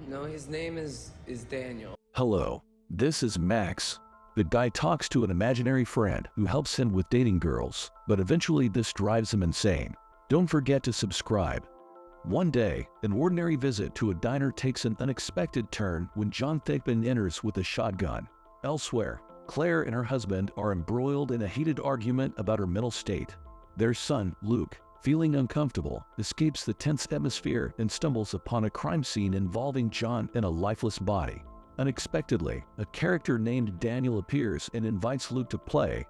No, his name is Daniel. Hello, this is Max. The guy talks to an imaginary friend who helps him with dating girls, but eventually this drives him insane. Don't forget to subscribe. One day, an ordinary visit to a diner takes an unexpected turn when John Thigpen enters with a shotgun. Elsewhere, Claire and her husband are embroiled in a heated argument about her mental state. Their son, Luke, feeling uncomfortable, escapes the tense atmosphere and stumbles upon a crime scene involving John and a lifeless body. Unexpectedly, a character named Daniel appears and invites Luke to play.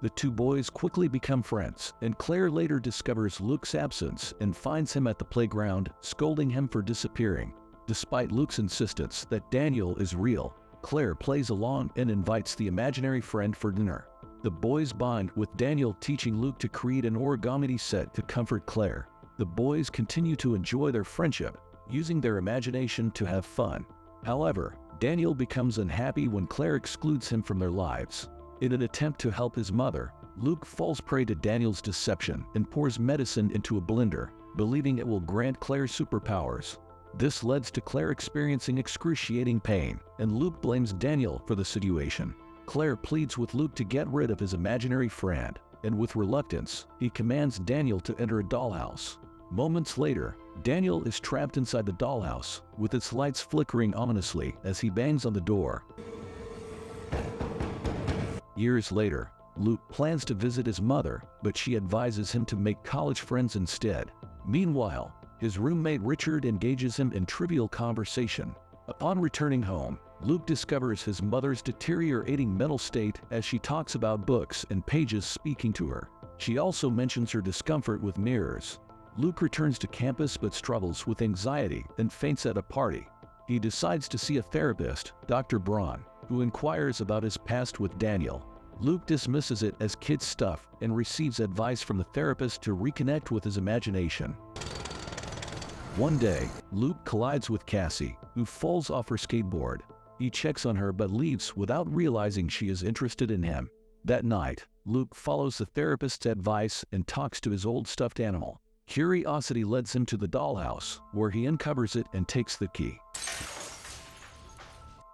The two boys quickly become friends, and Claire later discovers Luke's absence and finds him at the playground, scolding him for disappearing. Despite Luke's insistence that Daniel is real, Claire plays along and invites the imaginary friend for dinner. The boys bond with Daniel teaching Luke to create an origami set to comfort Claire. The boys continue to enjoy their friendship, using their imagination to have fun. However, Daniel becomes unhappy when Claire excludes him from their lives. In an attempt to help his mother, Luke falls prey to Daniel's deception and pours medicine into a blender, believing it will grant Claire superpowers. This leads to Claire experiencing excruciating pain, and Luke blames Daniel for the situation. Claire pleads with Luke to get rid of his imaginary friend, and with reluctance, he commands Daniel to enter a dollhouse. Moments later, Daniel is trapped inside the dollhouse, with its lights flickering ominously as he bangs on the door. Years later, Luke plans to visit his mother, but she advises him to make college friends instead. Meanwhile, his roommate Richard engages him in trivial conversation. Upon returning home, Luke discovers his mother's deteriorating mental state as she talks about books and pages speaking to her. She also mentions her discomfort with mirrors. Luke returns to campus but struggles with anxiety and faints at a party. He decides to see a therapist, Dr. Braun, who inquires about his past with Daniel. Luke dismisses it as kid stuff and receives advice from the therapist to reconnect with his imagination. One day, Luke collides with Cassie, who falls off her skateboard. He checks on her but leaves without realizing she is interested in him. That night, Luke follows the therapist's advice and talks to his old stuffed animal. Curiosity leads him to the dollhouse, where he uncovers it and takes the key.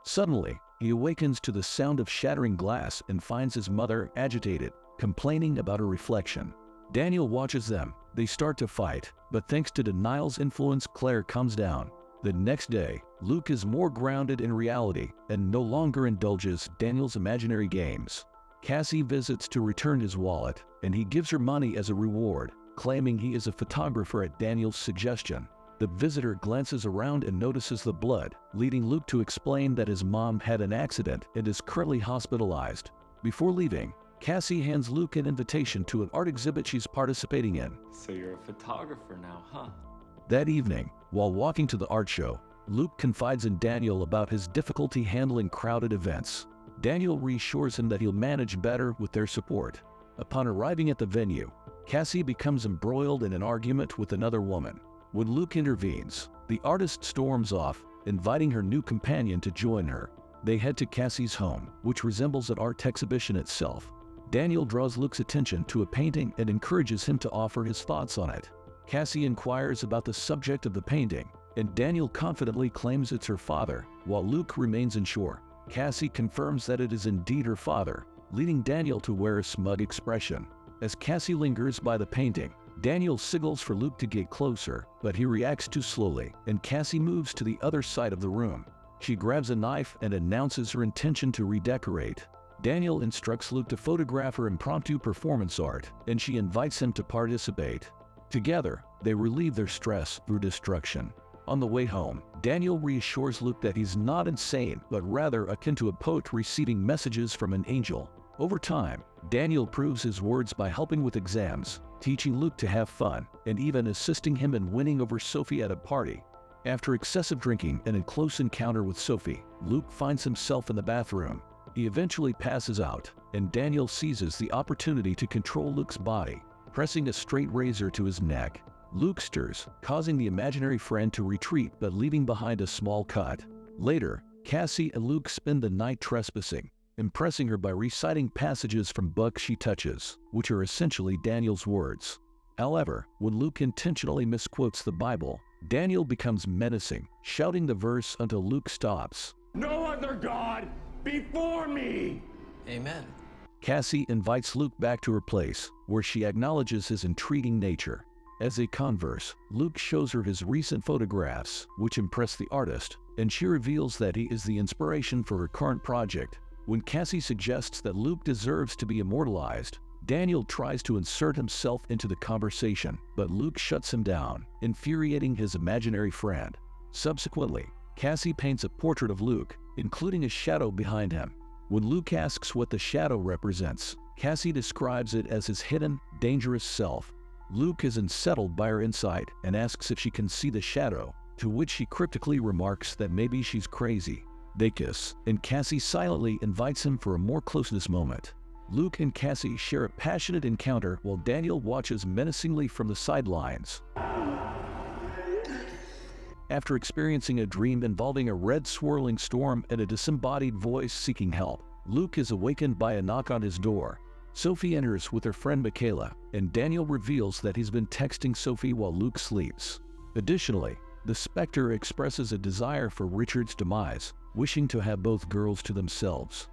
Suddenly, he awakens to the sound of shattering glass and finds his mother agitated, complaining about her reflection. Daniel watches them. They start to fight, but thanks to denial's influence, Claire comes down. The next day, Luke is more grounded in reality and no longer indulges Daniel's imaginary games. Cassie visits to return his wallet, and he gives her money as a reward, claiming he is a photographer at Daniel's suggestion. The visitor glances around and notices the blood, leading Luke to explain that his mom had an accident and is currently hospitalized. Before leaving, Cassie hands Luke an invitation to an art exhibit she's participating in. So you're a photographer now, huh? That evening, while walking to the art show, Luke confides in Daniel about his difficulty handling crowded events. Daniel reassures him that he'll manage better with their support. Upon arriving at the venue, Cassie becomes embroiled in an argument with another woman. When Luke intervenes, the artist storms off, inviting her new companion to join her. They head to Cassie's home, which resembles an art exhibition itself. Daniel draws Luke's attention to a painting and encourages him to offer his thoughts on it. Cassie inquires about the subject of the painting, and Daniel confidently claims it's her father, while Luke remains unsure. Cassie confirms that it is indeed her father, leading Daniel to wear a smug expression. As Cassie lingers by the painting, Daniel signals for Luke to get closer, but he reacts too slowly, and Cassie moves to the other side of the room. She grabs a knife and announces her intention to redecorate. Daniel instructs Luke to photograph her impromptu performance art, and she invites him to participate. Together, they relieve their stress through destruction. On the way home, Daniel reassures Luke that he's not insane, but rather akin to a poet receiving messages from an angel. Over time, Daniel proves his words by helping with exams, teaching Luke to have fun, and even assisting him in winning over Sophie at a party. After excessive drinking and a close encounter with Sophie, Luke finds himself in the bathroom. He eventually passes out, and Daniel seizes the opportunity to control Luke's body, pressing a straight razor to his neck. Luke stirs, causing the imaginary friend to retreat but leaving behind a small cut. Later, Cassie and Luke spend the night trespassing, impressing her by reciting passages from books she touches, which are essentially Daniel's words. However, when Luke intentionally misquotes the Bible, Daniel becomes menacing, shouting the verse until Luke stops. No other God before me! Amen. Cassie invites Luke back to her place, where she acknowledges his intriguing nature. As a converse, Luke shows her his recent photographs, which impress the artist, and she reveals that he is the inspiration for her current project. When Cassie suggests that Luke deserves to be immortalized, Daniel tries to insert himself into the conversation, but Luke shuts him down, infuriating his imaginary friend. Subsequently, Cassie paints a portrait of Luke, including a shadow behind him. When Luke asks what the shadow represents, Cassie describes it as his hidden, dangerous self. Luke is unsettled by her insight and asks if she can see the shadow, to which she cryptically remarks that maybe she's crazy. They kiss, and Cassie silently invites him for a more closeness moment. Luke and Cassie share a passionate encounter while Daniel watches menacingly from the sidelines. After experiencing a dream involving a red swirling storm and a disembodied voice seeking help, Luke is awakened by a knock on his door. Sophie enters with her friend Michaela, and Daniel reveals that he's been texting Sophie while Luke sleeps. Additionally, the Spectre expresses a desire for Richard's demise, wishing to have both girls to themselves.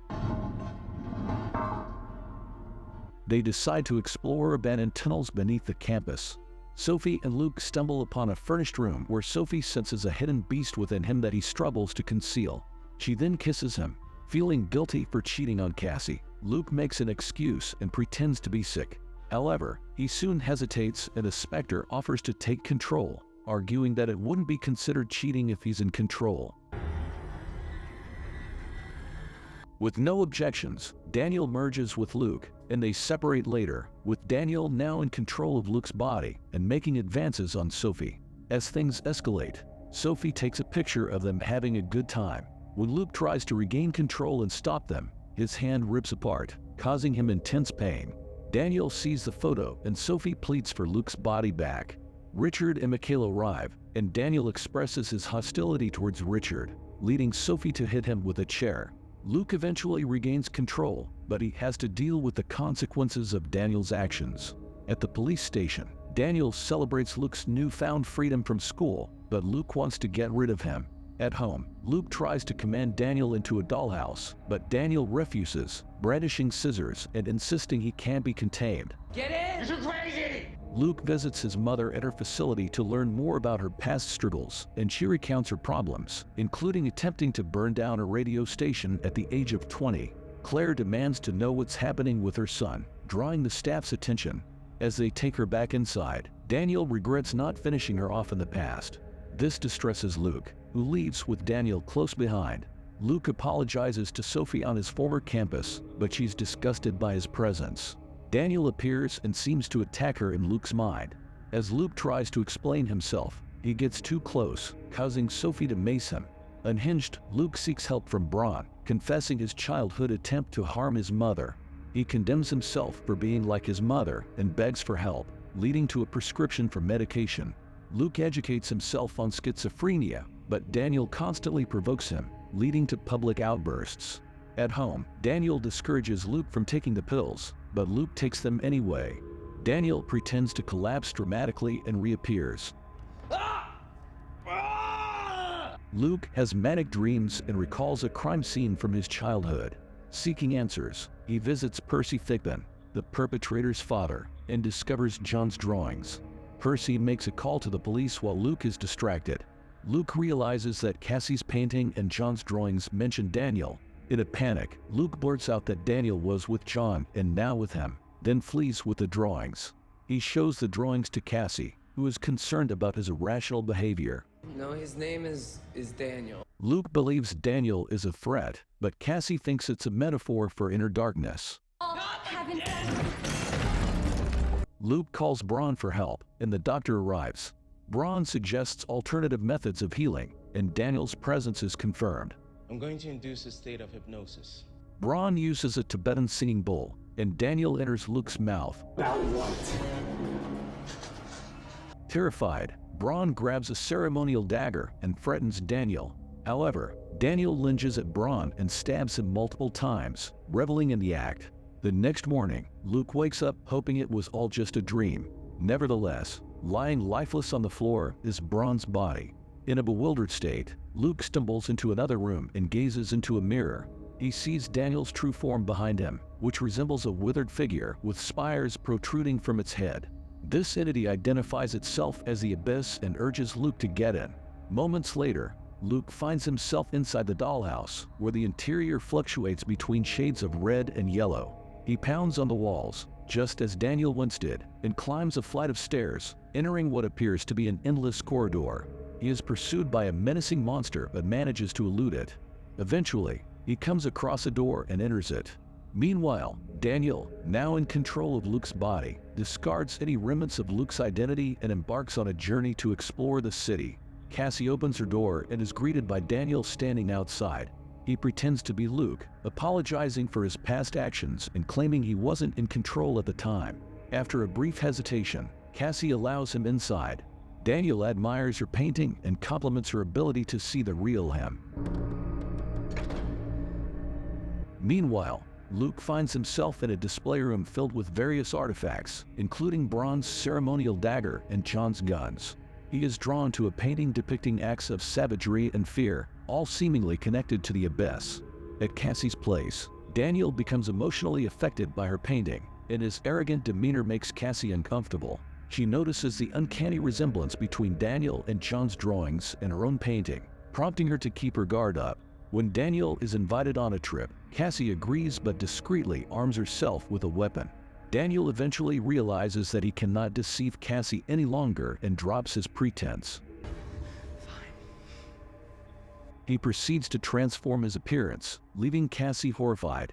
They decide to explore abandoned tunnels beneath the campus. Sophie and Luke stumble upon a furnished room where Sophie senses a hidden beast within him that he struggles to conceal. She then kisses him. Feeling guilty for cheating on Cassie, Luke makes an excuse and pretends to be sick. However, he soon hesitates and the Spectre offers to take control, arguing that it wouldn't be considered cheating if he's in control. With no objections, Daniel merges with Luke, and they separate later, with Daniel now in control of Luke's body and making advances on Sophie. As things escalate, Sophie takes a picture of them having a good time. When Luke tries to regain control and stop them, his hand rips apart, causing him intense pain. Daniel sees the photo and Sophie pleads for Luke's body back. Richard and Michaela arrive, and Daniel expresses his hostility towards Richard, leading Sophie to hit him with a chair. Luke eventually regains control, but he has to deal with the consequences of Daniel's actions. At the police station, Daniel celebrates Luke's newfound freedom from school, but Luke wants to get rid of him. At home, Luke tries to command Daniel into a dollhouse, but Daniel refuses, brandishing scissors and insisting he can't be contained. Get in! You're crazy! Luke visits his mother at her facility to learn more about her past struggles, and she recounts her problems, including attempting to burn down a radio station at the age of 20. Claire demands to know what's happening with her son, drawing the staff's attention. As they take her back inside, Daniel regrets not finishing her off in the past. This distresses Luke, who leaves with Daniel close behind. Luke apologizes to Sophie on his former campus, but she's disgusted by his presence. Daniel appears and seems to attack her in Luke's mind. As Luke tries to explain himself, he gets too close, causing Sophie to mace him. Unhinged, Luke seeks help from Braun, confessing his childhood attempt to harm his mother. He condemns himself for being like his mother and begs for help, leading to a prescription for medication. Luke educates himself on schizophrenia, but Daniel constantly provokes him, leading to public outbursts. At home, Daniel discourages Luke from taking the pills, but Luke takes them anyway. Daniel pretends to collapse dramatically and reappears. Luke has manic dreams and recalls a crime scene from his childhood. Seeking answers, he visits Percy Thigpen, the perpetrator's father, and discovers John's drawings. Percy makes a call to the police while Luke is distracted. Luke realizes that Cassie's painting and John's drawings mention Daniel. In a panic, Luke blurts out that Daniel was with John and now with him, then flees with the drawings. He shows the drawings to Cassie, who is concerned about his irrational behavior. No, his name is Daniel. Luke believes Daniel is a threat, but Cassie thinks it's a metaphor for inner darkness. Luke calls Braun for help, and the doctor arrives. Braun suggests alternative methods of healing, and Daniel's presence is confirmed. I'm going to induce a state of hypnosis. Braun uses a Tibetan singing bowl, and Daniel enters Luke's mouth. About what? Terrified, Braun grabs a ceremonial dagger and threatens Daniel. However, Daniel lunges at Braun and stabs him multiple times, reveling in the act. The next morning, Luke wakes up hoping it was all just a dream. Nevertheless, lying lifeless on the floor is Braun's body. In a bewildered state, Luke stumbles into another room and gazes into a mirror. He sees Daniel's true form behind him, which resembles a withered figure with spires protruding from its head. This entity identifies itself as the Abyss and urges Luke to get in. Moments later, Luke finds himself inside the dollhouse, where the interior fluctuates between shades of red and yellow. He pounds on the walls, just as Daniel once did, and climbs a flight of stairs, entering what appears to be an endless corridor. He is pursued by a menacing monster but manages to elude it. Eventually, he comes across a door and enters it. Meanwhile, Daniel, now in control of Luke's body, discards any remnants of Luke's identity and embarks on a journey to explore the city. Cassie opens her door and is greeted by Daniel standing outside. He pretends to be Luke, apologizing for his past actions and claiming he wasn't in control at the time. After a brief hesitation, Cassie allows him inside. Daniel admires her painting and compliments her ability to see the real him. Meanwhile, Luke finds himself in a display room filled with various artifacts, including Braun's ceremonial dagger and John's guns. He is drawn to a painting depicting acts of savagery and fear, all seemingly connected to the Abyss. At Cassie's place, Daniel becomes emotionally affected by her painting, and his arrogant demeanor makes Cassie uncomfortable. She notices the uncanny resemblance between Daniel and John's drawings and her own painting, prompting her to keep her guard up. When Daniel is invited on a trip, Cassie agrees but discreetly arms herself with a weapon. Daniel eventually realizes that he cannot deceive Cassie any longer and drops his pretense. He proceeds to transform his appearance, leaving Cassie horrified.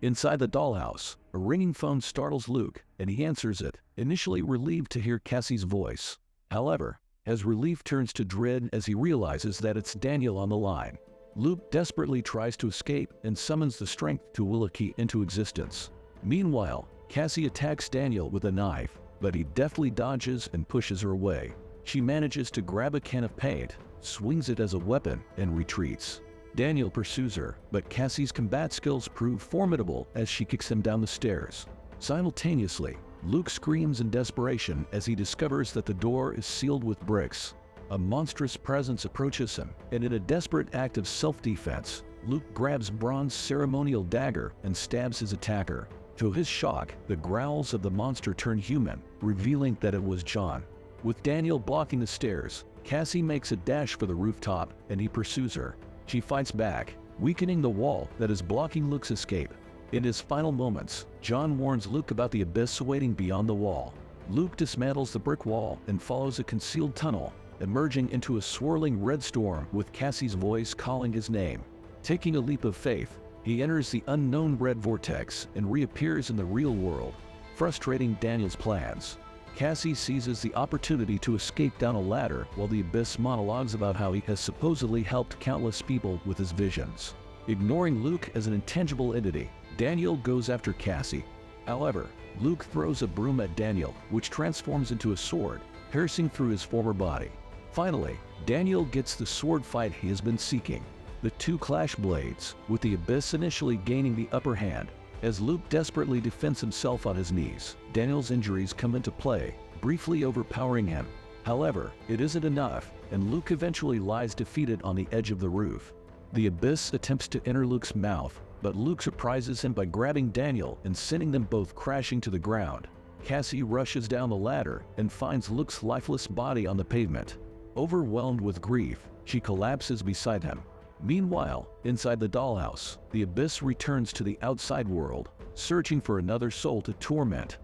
Inside the dollhouse, a ringing phone startles Luke, and he answers it, initially relieved to hear Cassie's voice. However, his relief turns to dread as he realizes that it's Daniel on the line. Luke desperately tries to escape and summons the strength to will a key into existence. Meanwhile, Cassie attacks Daniel with a knife, but he deftly dodges and pushes her away. She manages to grab a can of paint, swings it as a weapon, and retreats. Daniel pursues her, but Cassie's combat skills prove formidable as she kicks him down the stairs. Simultaneously, Luke screams in desperation as he discovers that the door is sealed with bricks. A monstrous presence approaches him, and in a desperate act of self-defense, Luke grabs Braun's ceremonial dagger and stabs his attacker. To his shock, the growls of the monster turn human, revealing that it was John. With Daniel blocking the stairs, Cassie makes a dash for the rooftop, and he pursues her. She fights back, weakening the wall that is blocking Luke's escape. In his final moments, John warns Luke about the abyss awaiting beyond the wall. Luke dismantles the brick wall and follows a concealed tunnel, emerging into a swirling red storm with Cassie's voice calling his name. Taking a leap of faith, he enters the unknown red vortex and reappears in the real world, frustrating Daniel's plans. Cassie seizes the opportunity to escape down a ladder while the abyss monologues about how he has supposedly helped countless people with his visions. Ignoring Luke as an intangible entity, Daniel goes after Cassie. However, Luke throws a broom at Daniel, which transforms into a sword, piercing through his former body. Finally, Daniel gets the sword fight he has been seeking. The two clash blades, with the abyss initially gaining the upper hand. As Luke desperately defends himself on his knees, Daniel's injuries come into play, briefly overpowering him. However, it isn't enough, and Luke eventually lies defeated on the edge of the roof. The abyss attempts to enter Luke's mouth, but Luke surprises him by grabbing Daniel and sending them both crashing to the ground. Cassie rushes down the ladder and finds Luke's lifeless body on the pavement. Overwhelmed with grief, she collapses beside him. Meanwhile, inside the dollhouse, the abyss returns to the outside world, searching for another soul to torment.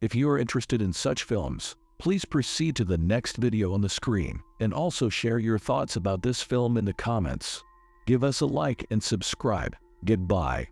If you are interested in such films, please proceed to the next video on the screen, and also share your thoughts about this film in the comments. Give us a like and subscribe. Goodbye.